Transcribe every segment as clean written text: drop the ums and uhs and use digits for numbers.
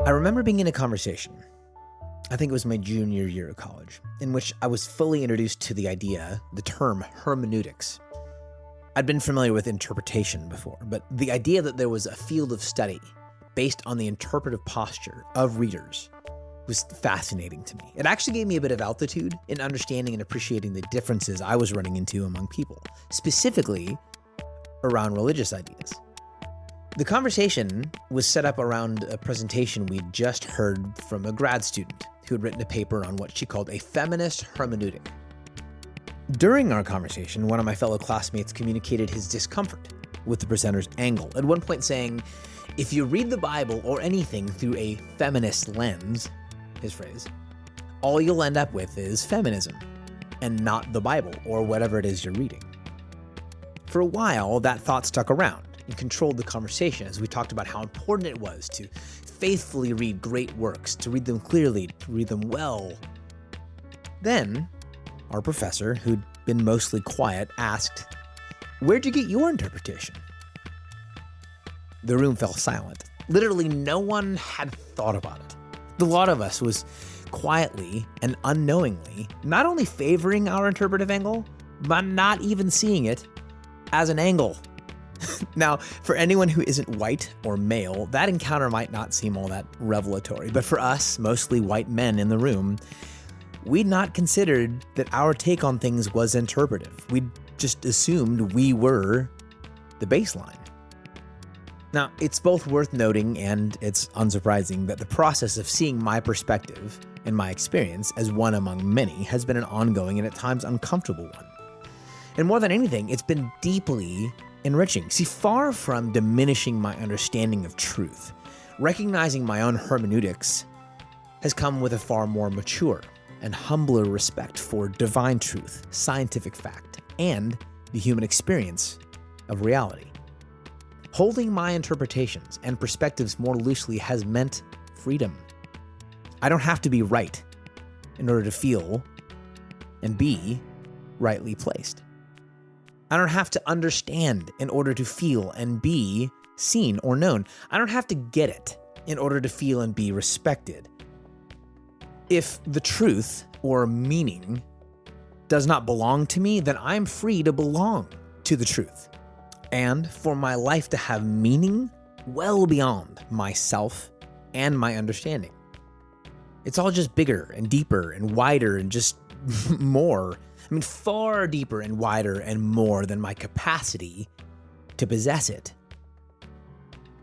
I remember being in a conversation, I think it was my junior year of college, in which I was fully introduced to the term hermeneutics. I'd been familiar with interpretation before, but the idea that there was a field of study based on the interpretive posture of readers was fascinating to me. It actually gave me a bit of altitude in understanding and appreciating the differences I was running into among people, specifically around religious ideas. The conversation was set up around a presentation we'd just heard from a grad student who had written a paper on what she called a feminist hermeneutic. During our conversation, one of my fellow classmates communicated his discomfort with the presenter's angle, at one point saying, "If you read the Bible or anything through a feminist lens," his phrase, "all you'll end up with is feminism, and not the Bible or whatever it is you're reading." For a while, that thought stuck around and controlled the conversation as we talked about how important it was to faithfully read great works, to read them clearly, to read them well. Then, our professor, who'd been mostly quiet, asked, "Where'd you get your interpretation?" The room fell silent. Literally no one had thought about it. The lot of us was quietly and unknowingly not only favoring our interpretive angle, but not even seeing it as an angle. Now, for anyone who isn't white or male, that encounter might not seem all that revelatory, but for us, mostly white men in the room, we'd not considered that our take on things was interpretive. We'd just assumed we were the baseline. Now, it's both worth noting and it's unsurprising that the process of seeing my perspective and my experience as one among many has been an ongoing and at times uncomfortable one. And more than anything, it's been deeply enriching. See, far from diminishing my understanding of truth, recognizing my own hermeneutics has come with a far more mature and humbler respect for divine truth, scientific fact, and the human experience of reality. Holding my interpretations and perspectives more loosely has meant freedom. I don't have to be right in order to feel and be rightly placed. I don't have to understand in order to feel and be seen or known. I don't have to get it in order to feel and be respected. If the truth or meaning does not belong to me, then I'm free to belong to the truth. And for my life to have meaning well beyond myself and my understanding. It's all just bigger and deeper and wider and just more. I mean, far deeper and wider and more than my capacity to possess it.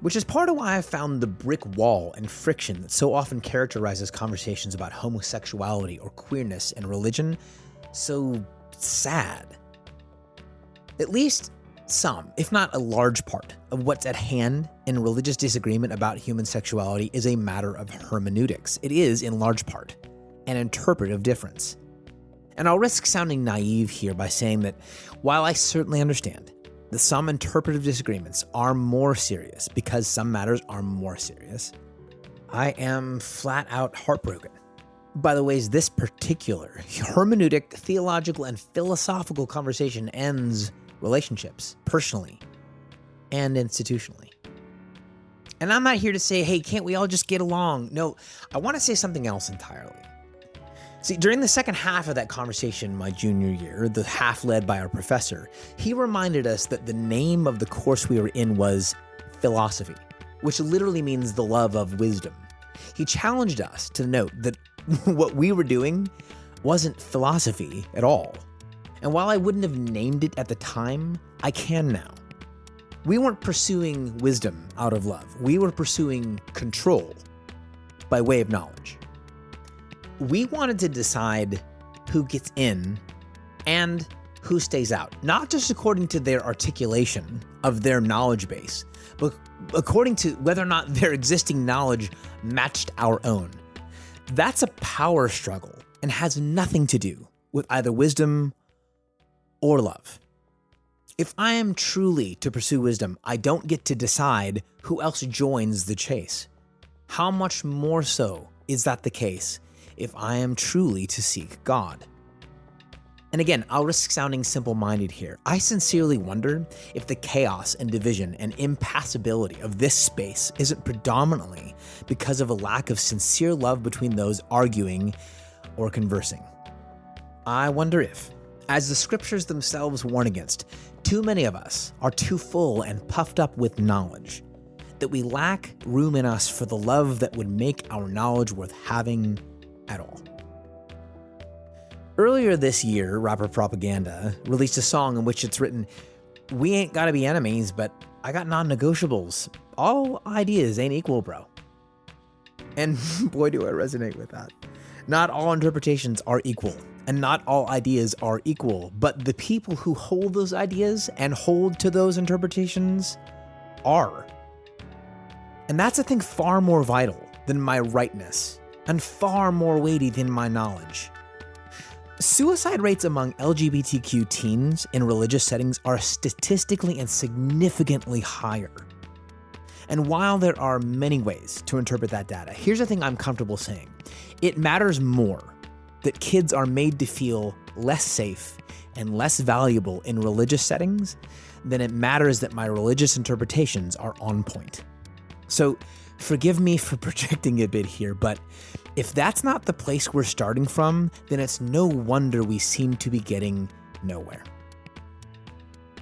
Which is part of why I found the brick wall and friction that so often characterizes conversations about homosexuality or queerness and religion so sad. At least some, if not a large part, of what's at hand in religious disagreement about human sexuality is a matter of hermeneutics. It is, in large part, an interpretive difference. And I'll risk sounding naive here by saying that while I certainly understand that some interpretive disagreements are more serious because some matters are more serious, I am flat out heartbroken by the ways this particular hermeneutic, theological, and philosophical conversation ends relationships, personally and institutionally. And I'm not here to say, hey, can't we all just get along? No, I want to say something else entirely. See, during the second half of that conversation my junior year, the half led by our professor, he reminded us that the name of the course we were in was philosophy, which literally means the love of wisdom. He challenged us to note that what we were doing wasn't philosophy at all. And while I wouldn't have named it at the time, I can now. We weren't pursuing wisdom out of love. We were pursuing control by way of knowledge. We wanted to decide who gets in and who stays out, not just according to their articulation of their knowledge base, but according to whether or not their existing knowledge matched our own. That's a power struggle and has nothing to do with either wisdom or love. If I am truly to pursue wisdom, I don't get to decide who else joins the chase. How much more so is that the case if I am truly to seek God? And again, I'll risk sounding simple-minded here. I sincerely wonder if the chaos and division and impassibility of this space isn't predominantly because of a lack of sincere love between those arguing or conversing. I wonder if, as the scriptures themselves warn against, too many of us are too full and puffed up with knowledge, that we lack room in us for the love that would make our knowledge worth having at all. Earlier this year, rapper Propaganda released a song in which it's written, "We ain't gotta be enemies, but I got non-negotiables. All ideas ain't equal, bro." And boy, do I resonate with that. Not all interpretations are equal, and not all ideas are equal, but the people who hold those ideas and hold to those interpretations are. And that's, I think, far more vital than my rightness, and far more weighty than my knowledge. Suicide rates among LGBTQ teens in religious settings are statistically and significantly higher. And while there are many ways to interpret that data, here's the thing I'm comfortable saying. It matters more that kids are made to feel less safe and less valuable in religious settings than it matters that my religious interpretations are on point. So forgive me for projecting a bit here, but if that's not the place we're starting from, then it's no wonder we seem to be getting nowhere.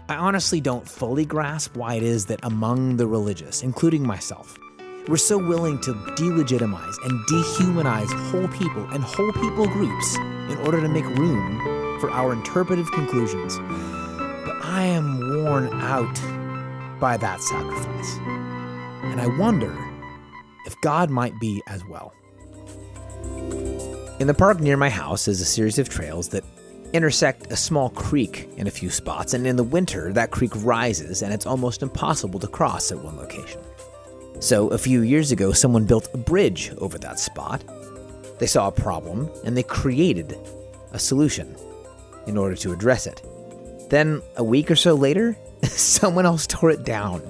I honestly don't fully grasp why it is that among the religious, including myself, we're so willing to delegitimize and dehumanize whole people and whole people groups in order to make room for our interpretive conclusions. But I am worn out by that sacrifice. And I wonder if God might be as well. In the park near my house is a series of trails that intersect a small creek in a few spots, and in the winter that creek rises and it's almost impossible to cross at one location. So a few years ago, someone built a bridge over that spot. They saw a problem and they created a solution in order to address it. Then a week or so later, someone else tore it down.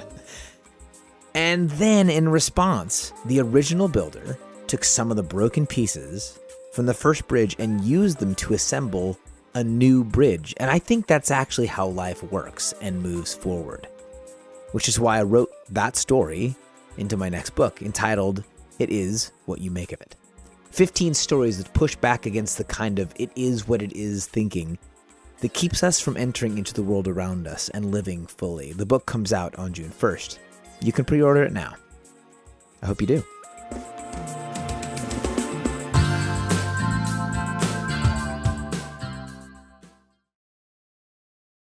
And then in response, the original builder took some of the broken pieces from the first bridge and used them to assemble a new bridge. And I think that's actually how life works and moves forward, which is why I wrote that story into my next book entitled, "It Is What You Make of It." 15 stories that push back against the kind of "it is what it is" thinking that keeps us from entering into the world around us and living fully. The book comes out on June 1st. You can pre-order it now. I hope you do.